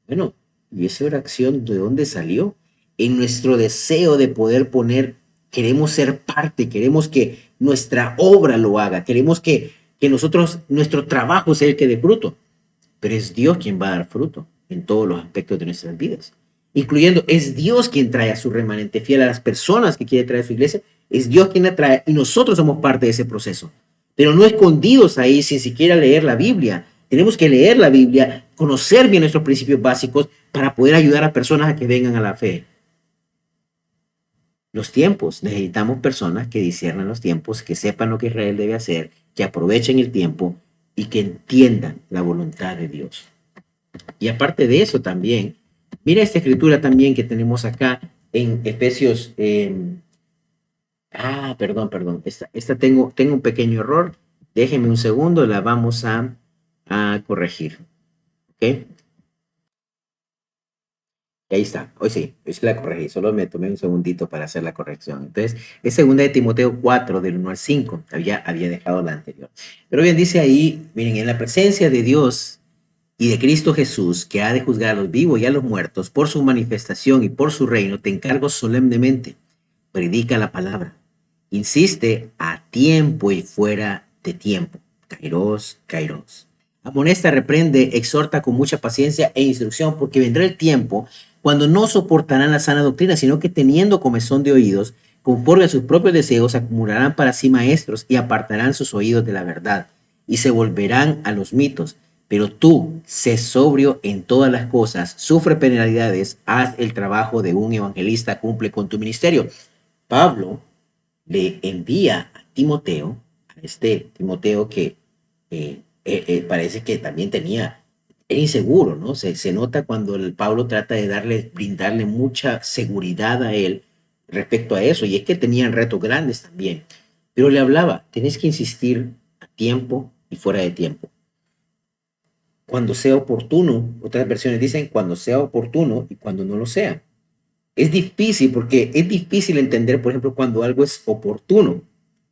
Bueno, ¿y esa oración de dónde salió? En nuestro deseo de poder poner, queremos ser parte, queremos que nuestra obra lo haga, queremos que nosotros, nuestro trabajo sea el que dé fruto. Pero es Dios quien va a dar fruto en todos los aspectos de nuestras vidas, incluyendo es Dios quien trae a su remanente fiel, a las personas que quiere traer a su iglesia, es Dios quien la trae y nosotros somos parte de ese proceso, pero no escondidos ahí sin siquiera leer la Biblia. Tenemos que leer la Biblia, conocer bien nuestros principios básicos para poder ayudar a personas a que vengan a la fe. Los tiempos, necesitamos personas que disciernan los tiempos, que sepan lo que Israel debe hacer, que aprovechen el tiempo y que entiendan la voluntad de Dios. Y aparte de eso también, mira esta escritura también que tenemos acá en Efesios. Perdón. Esta tengo un pequeño error. Déjenme un segundo, la vamos a corregir. ¿Ok? Y ahí está. Hoy sí la corregí. Solo me tomé un segundito para hacer la corrección. Entonces, es segunda de Timoteo 4, del 1 al 5. Había dejado la anterior. Pero bien, dice ahí, miren, en la presencia de Dios y de Cristo Jesús, que ha de juzgar a los vivos y a los muertos, por su manifestación y por su reino, te encargo solemnemente. Predica la palabra. Insiste a tiempo y fuera de tiempo. Kairos, kairos. Amonesta, reprende, exhorta con mucha paciencia e instrucción, porque vendrá el tiempo cuando no soportarán la sana doctrina, sino que teniendo comezón de oídos, conforme a sus propios deseos, acumularán para sí maestros y apartarán sus oídos de la verdad y se volverán a los mitos. Pero tú, sé sobrio en todas las cosas, sufre penalidades, haz el trabajo de un evangelista, cumple con tu ministerio. Pablo le envía a Timoteo, a este Timoteo que parece que también era inseguro, ¿no? Se nota cuando el Pablo trata de brindarle mucha seguridad a él respecto a eso, y es que tenían retos grandes también, pero le hablaba, tenés que insistir a tiempo y fuera de tiempo. Cuando sea oportuno, otras versiones dicen cuando sea oportuno y cuando no lo sea. Es difícil porque es difícil entender, por ejemplo, cuando algo es oportuno,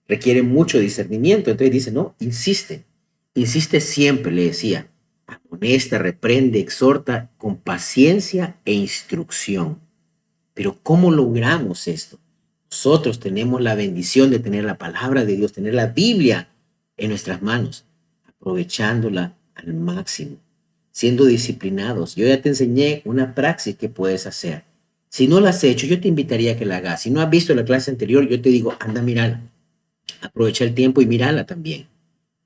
requiere mucho discernimiento, entonces dice, no, insiste siempre, le decía, amonesta, reprende, exhorta con paciencia e instrucción. Pero ¿cómo logramos esto? Nosotros tenemos la bendición de tener la palabra de Dios, tener la Biblia en nuestras manos, aprovechándola al máximo, siendo disciplinados. Yo ya te enseñé una praxis que puedes hacer. Si no la has hecho, yo te invitaría a que la hagas. Si no has visto la clase anterior, yo te digo, anda, mírala. Aprovecha el tiempo y mírala también.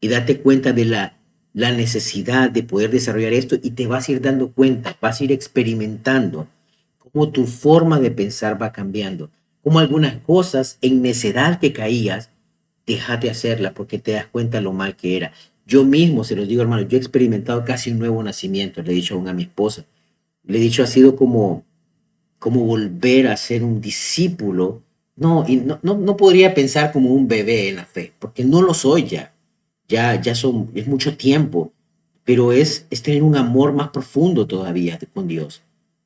Y date cuenta de la necesidad de poder desarrollar esto y te vas a ir dando cuenta, vas a ir experimentando cómo tu forma de pensar va cambiando, cómo algunas cosas en necedad que caías, deja de hacerla porque te das cuenta lo mal que era. Yo mismo, se los digo hermano, yo he experimentado casi un nuevo nacimiento, le he dicho aún a mi esposa, le he dicho ha sido como volver a ser un discípulo. No, y no podría pensar como un bebé en la fe, porque no lo soy ya. Es mucho tiempo, pero es tener un amor más profundo todavía con Dios.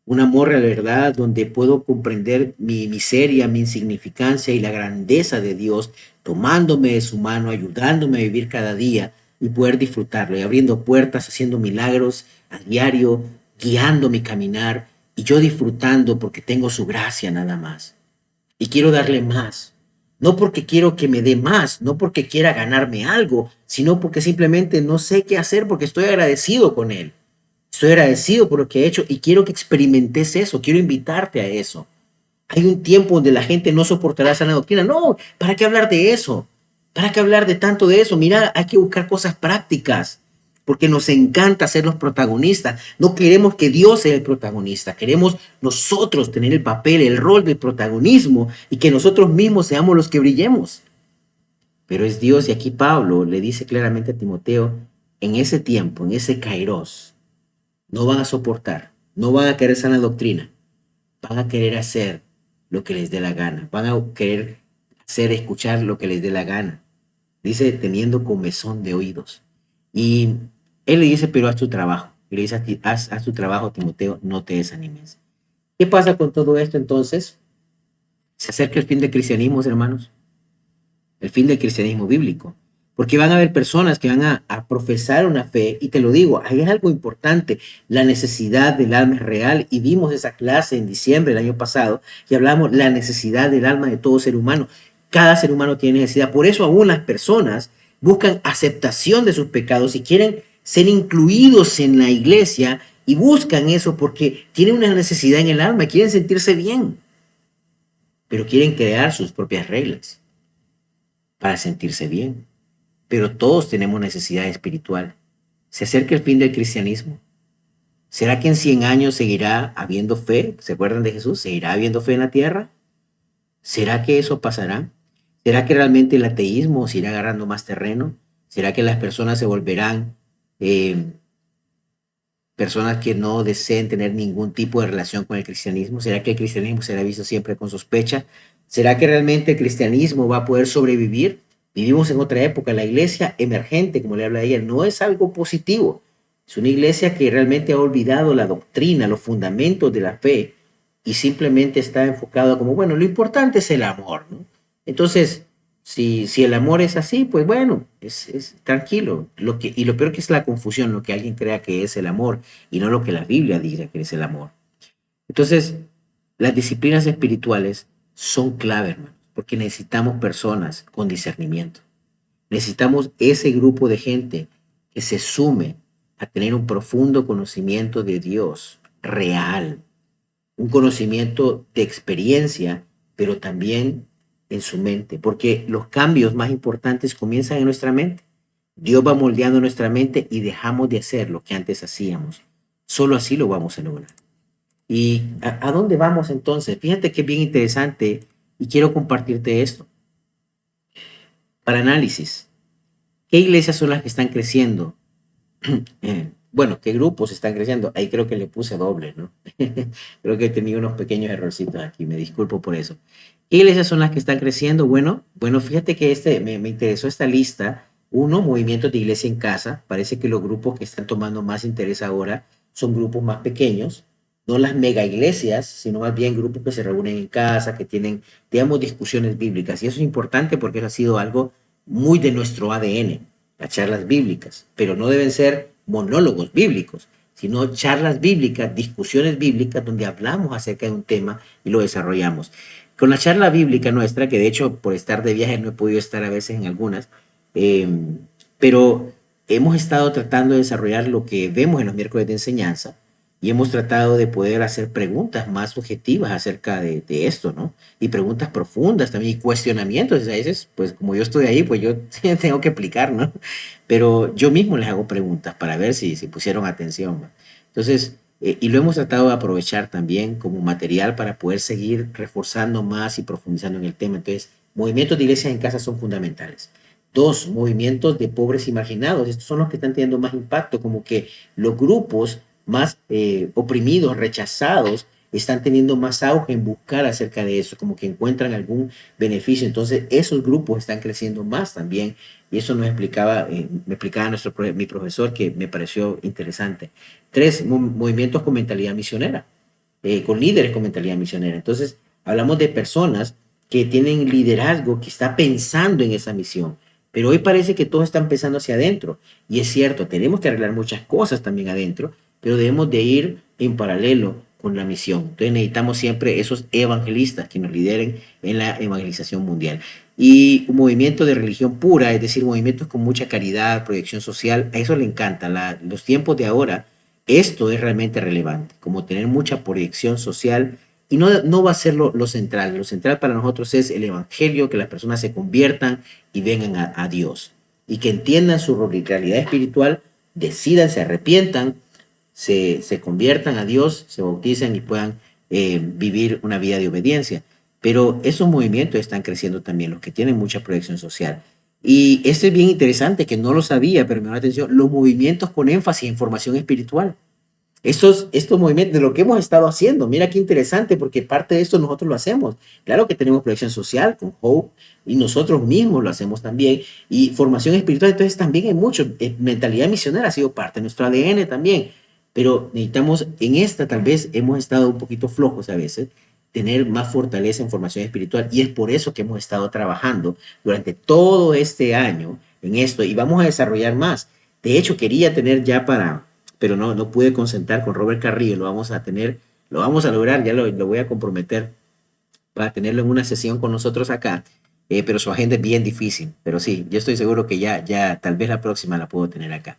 Un amor de verdad donde puedo comprender mi miseria, mi insignificancia y la grandeza de Dios, tomándome de su mano, ayudándome a vivir cada día y poder disfrutarlo, y abriendo puertas, haciendo milagros a diario, guiando mi caminar y yo disfrutando porque tengo su gracia nada más. Y quiero darle más. No porque quiero que me dé más, no porque quiera ganarme algo, sino porque simplemente no sé qué hacer porque estoy agradecido con él. Estoy agradecido por lo que he hecho y quiero que experimentes eso, quiero invitarte a eso. Hay un tiempo donde la gente no soportará sana doctrina. No, ¿para qué hablar de eso? ¿Para qué hablar de tanto de eso? Mira, hay que buscar cosas prácticas, porque nos encanta ser los protagonistas. No queremos que Dios sea el protagonista, queremos nosotros tener el papel, el rol del protagonismo y que nosotros mismos seamos los que brillemos. Pero es Dios y aquí Pablo le dice claramente a Timoteo, en ese tiempo, en ese kairos, no van a soportar, no van a querer sana doctrina, van a querer hacer lo que les dé la gana, van a querer hacer, escuchar lo que les dé la gana. Dice, teniendo comezón de oídos. Y él le dice, pero haz tu trabajo. Y le dice, haz tu trabajo, Timoteo, no te desanimes. ¿Qué pasa con todo esto entonces? Se acerca el fin del cristianismo, hermanos, el fin del cristianismo bíblico. Porque van a haber personas que van a profesar una fe, y te lo digo, ahí es algo importante, la necesidad del alma es real, y vimos esa clase en diciembre del año pasado, y hablamos la necesidad del alma de todo ser humano. Cada ser humano tiene necesidad, por eso aún las personas buscan aceptación de sus pecados y quieren ser incluidos en la iglesia, y buscan eso porque tienen una necesidad en el alma, quieren sentirse bien, pero quieren crear sus propias reglas para sentirse bien. Pero todos tenemos necesidad espiritual. ¿Se acerca el fin del cristianismo? ¿Será que en 100 años seguirá habiendo fe? ¿Se acuerdan de Jesús? ¿Seguirá habiendo fe en la tierra? ¿Será que eso pasará? ¿Será que realmente el ateísmo se irá agarrando más terreno? ¿Será que las personas se volverán personas que no deseen tener ningún tipo de relación con el cristianismo? ¿Será que el cristianismo será visto siempre con sospecha? ¿Será que realmente el cristianismo va a poder sobrevivir? Vivimos en otra época. La iglesia emergente, como le habla ella, no es algo positivo. Es una iglesia que realmente ha olvidado la doctrina, los fundamentos de la fe y simplemente está enfocado como, bueno, lo importante es el amor, ¿no? Entonces, si el amor es así, pues bueno, es tranquilo. Y lo peor que es la confusión, lo que alguien crea que es el amor y no lo que la Biblia dice que es el amor. Entonces, las disciplinas espirituales son clave, hermanos, porque necesitamos personas con discernimiento. Necesitamos ese grupo de gente que se sume a tener un profundo conocimiento de Dios real, un conocimiento de experiencia, pero también en su mente, porque los cambios más importantes comienzan en nuestra mente. Dios va moldeando nuestra mente y dejamos de hacer lo que antes hacíamos. Solo así lo vamos a lograr. ¿Y a dónde vamos entonces? Fíjate que es bien interesante y quiero compartirte esto. Para análisis, ¿qué iglesias son las que están creciendo? Bueno, ¿qué grupos están creciendo? Ahí creo que le puse doble, ¿no? Creo que he tenido unos pequeños errorcitos aquí, me disculpo por eso. ¿Qué iglesias son las que están creciendo? Bueno, fíjate que me interesó esta lista. Uno, movimientos de iglesia en casa. Parece que los grupos que están tomando más interés ahora son grupos más pequeños, no las mega iglesias, sino más bien grupos que se reúnen en casa, que tienen, digamos, discusiones bíblicas. Y eso es importante porque eso ha sido algo muy de nuestro ADN, las charlas bíblicas, pero no deben ser monólogos bíblicos, sino charlas bíblicas, discusiones bíblicas, donde hablamos acerca de un tema y lo desarrollamos. Con la charla bíblica nuestra, que de hecho por estar de viaje no he podido estar a veces en algunas, eh, pero hemos estado tratando de desarrollar lo que vemos en los miércoles de enseñanza, y hemos tratado de poder hacer preguntas más objetivas acerca de esto, ¿no? Y preguntas profundas también, y cuestionamientos. A veces, pues como yo estoy ahí, pues yo tengo que explicar, ¿no? Pero yo mismo les hago preguntas para ver si pusieron atención, ¿no? Entonces, y lo hemos tratado de aprovechar también como material para poder seguir reforzando más y profundizando en el tema. Entonces, movimientos de iglesias en casa son fundamentales. Dos, movimientos de pobres y marginados. Estos son los que están teniendo más impacto, como que los grupos más oprimidos, rechazados, están teniendo más auge en buscar acerca de eso, como que encuentran algún beneficio. Entonces, esos grupos están creciendo más también. Y eso nos explicaba, me explicaba mi profesor, que me pareció interesante. Tres, movimientos con mentalidad misionera, con líderes con mentalidad misionera. Entonces, hablamos de personas que tienen liderazgo, que está pensando en esa misión. Pero hoy parece que todo está empezando hacia adentro. Y es cierto, tenemos que arreglar muchas cosas también adentro, pero debemos de ir en paralelo con la misión. Entonces necesitamos siempre esos evangelistas que nos lideren en la evangelización mundial. Y un movimiento de religión pura, es decir, movimientos con mucha caridad, proyección social, a eso le encanta. Los tiempos de ahora, esto es realmente relevante, como tener mucha proyección social, y no va a ser lo central. Lo central para nosotros es el evangelio, que las personas se conviertan y vengan a Dios, y que entiendan su realidad espiritual, decidan, se arrepientan, se conviertan a Dios, se bauticen y puedan vivir una vida de obediencia. Pero esos movimientos están creciendo también, los que tienen mucha proyección social. Y esto es bien interesante, que no lo sabía, pero me llama la atención, los movimientos con énfasis en formación espiritual. Estos movimientos, de lo que hemos estado haciendo, mira qué interesante, porque parte de esto nosotros lo hacemos. Claro que tenemos proyección social con Hope, y nosotros mismos lo hacemos también, y formación espiritual, entonces también hay mucho. Mentalidad misionera ha sido parte de nuestro ADN también, pero necesitamos, en esta tal vez hemos estado un poquito flojos a veces, tener más fortaleza en formación espiritual, y es por eso que hemos estado trabajando durante todo este año en esto, y vamos a desarrollar más. De hecho, quería tener ya pero no pude concentrar con Robert Carrillo, lo vamos a tener, lo vamos a lograr, ya lo voy a comprometer para tenerlo en una sesión con nosotros acá, pero su agenda es bien difícil, pero sí, yo estoy seguro que ya tal vez la próxima la puedo tener acá.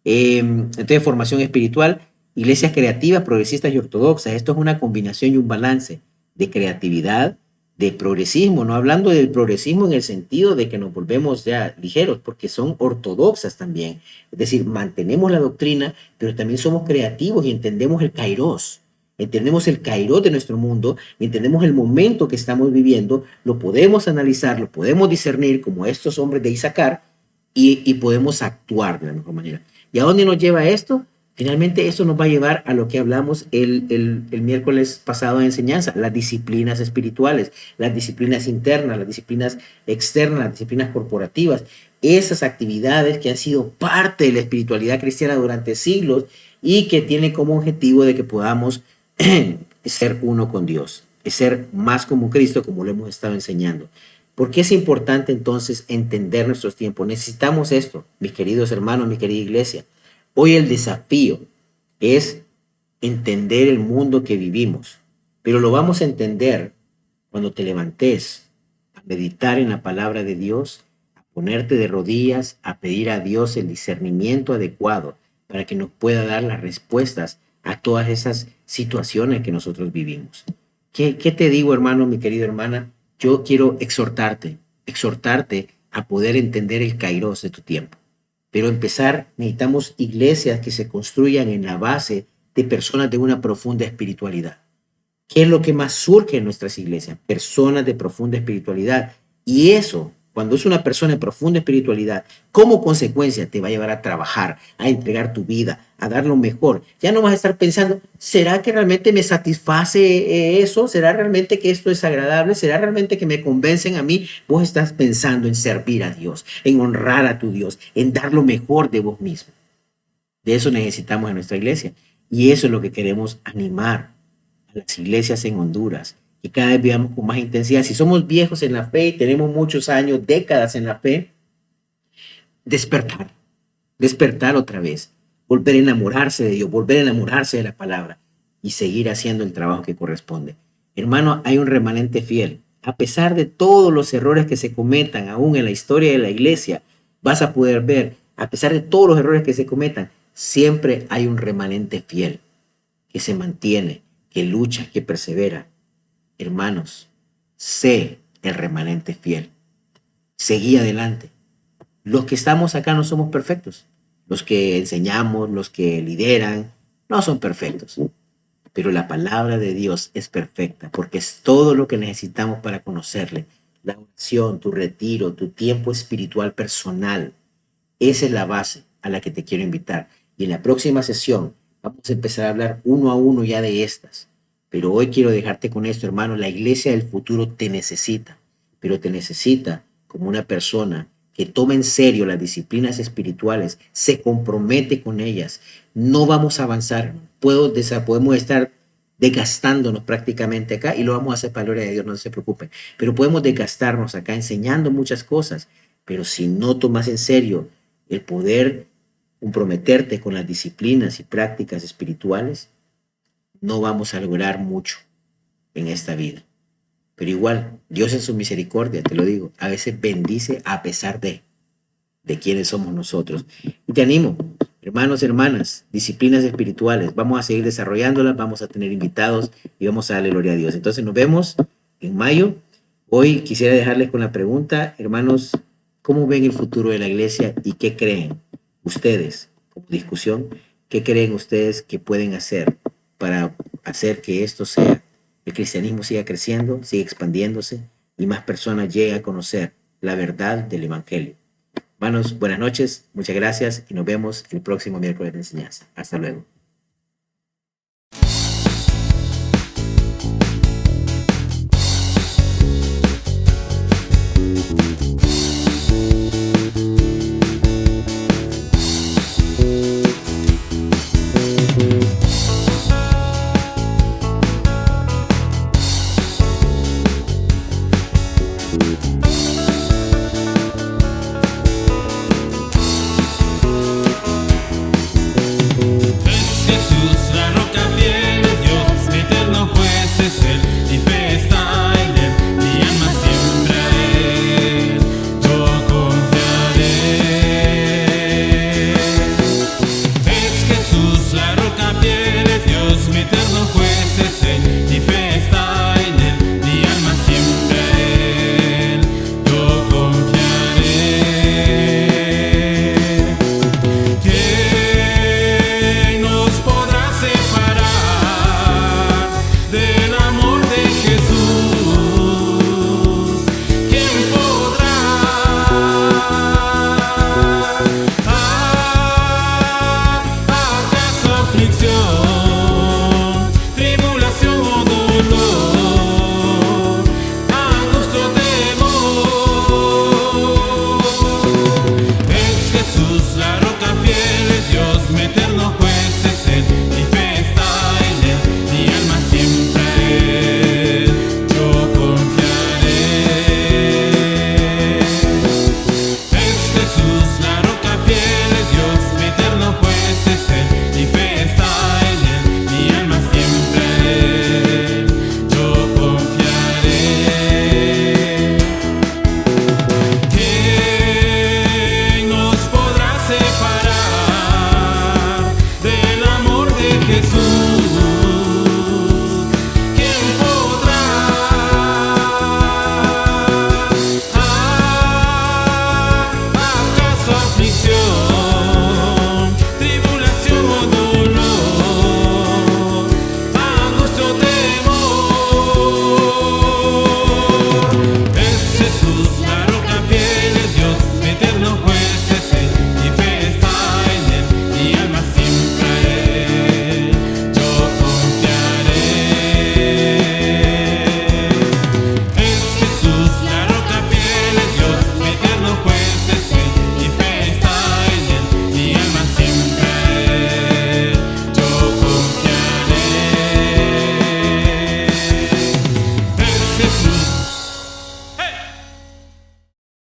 Entonces, formación espiritual, iglesias creativas, progresistas y ortodoxas. Esto es una combinación y un balance de creatividad, de progresismo, no hablando del progresismo en el sentido de que nos volvemos ya ligeros, porque son ortodoxas también. Es decir, mantenemos la doctrina, pero también somos creativos y entendemos el kairos. Entendemos el kairos de nuestro mundo, entendemos el momento que estamos viviendo, lo podemos analizar, lo podemos discernir como estos hombres de Isaacar, y podemos actuar de la mejor manera. ¿Y a dónde nos lleva esto? Finalmente, esto nos va a llevar a lo que hablamos el miércoles pasado de enseñanza, las disciplinas espirituales, las disciplinas internas, las disciplinas externas, las disciplinas corporativas, esas actividades que han sido parte de la espiritualidad cristiana durante siglos y que tienen como objetivo de que podamos ser uno con Dios, ser más como Cristo, como lo hemos estado enseñando. ¿Por qué es importante entonces entender nuestros tiempos? Necesitamos esto, mis queridos hermanos, mi querida iglesia. Hoy el desafío es entender el mundo que vivimos, pero lo vamos a entender cuando te levantes a meditar en la palabra de Dios, a ponerte de rodillas, a pedir a Dios el discernimiento adecuado para que nos pueda dar las respuestas a todas esas situaciones que nosotros vivimos. ¿Qué te digo, hermano, mi querida hermana? Yo quiero exhortarte a poder entender el kairos de tu tiempo. Pero necesitamos iglesias que se construyan en la base de personas de una profunda espiritualidad. ¿Qué es lo que más surge en nuestras iglesias? Personas de profunda espiritualidad. Y eso, cuando es una persona de profunda espiritualidad, como consecuencia te va a llevar a trabajar, a entregar tu vida, a dar lo mejor. Ya no vas a estar pensando, ¿será que realmente me satisface eso? ¿Será realmente que esto es agradable? ¿Será realmente que me convencen a mí? Vos estás pensando en servir a Dios, en honrar a tu Dios, en dar lo mejor de vos mismo. De eso necesitamos en nuestra iglesia. Y eso es lo que queremos animar a las iglesias en Honduras, que cada vez vivamos con más intensidad. Si somos viejos en la fe y tenemos muchos años, décadas en la fe, despertar otra vez, volver a enamorarse de Dios, volver a enamorarse de la palabra y seguir haciendo el trabajo que corresponde. Hermano, hay un remanente fiel. A pesar de todos los errores que se cometan aún en la historia de la iglesia, vas a poder ver, a pesar de todos los errores que se cometan, siempre hay un remanente fiel que se mantiene, que lucha, que persevera. Hermanos, sé el remanente fiel. Seguí adelante. Los que estamos acá no somos perfectos. Los que enseñamos, los que lideran, no son perfectos. Pero la palabra de Dios es perfecta porque es todo lo que necesitamos para conocerle. La oración, tu retiro, tu tiempo espiritual personal. Esa es la base a la que te quiero invitar. Y en la próxima sesión vamos a empezar a hablar uno a uno ya de estas. Pero hoy quiero dejarte con esto, hermano. La iglesia del futuro te necesita, pero te necesita como una persona que toma en serio las disciplinas espirituales, se compromete con ellas. No vamos a avanzar. Podemos estar desgastándonos prácticamente acá y lo vamos a hacer para la gloria de Dios, no se preocupen. Pero podemos desgastarnos acá enseñando muchas cosas, pero si no tomas en serio el poder comprometerte con las disciplinas y prácticas espirituales, no vamos a lograr mucho en esta vida. Pero igual, Dios en su misericordia, te lo digo, a veces bendice a pesar de quiénes somos nosotros. Y te animo, hermanos, hermanas, disciplinas espirituales, vamos a seguir desarrollándolas, vamos a tener invitados y vamos a darle gloria a Dios. Entonces nos vemos en mayo. Hoy quisiera dejarles con la pregunta, hermanos, ¿cómo ven el futuro de la iglesia y qué creen ustedes, como discusión, qué creen ustedes que pueden hacer para hacer que esto sea, el cristianismo siga creciendo, siga expandiéndose y más personas lleguen a conocer la verdad del evangelio? Hermanos, buenas noches, muchas gracias y nos vemos el próximo miércoles de enseñanza. Hasta luego.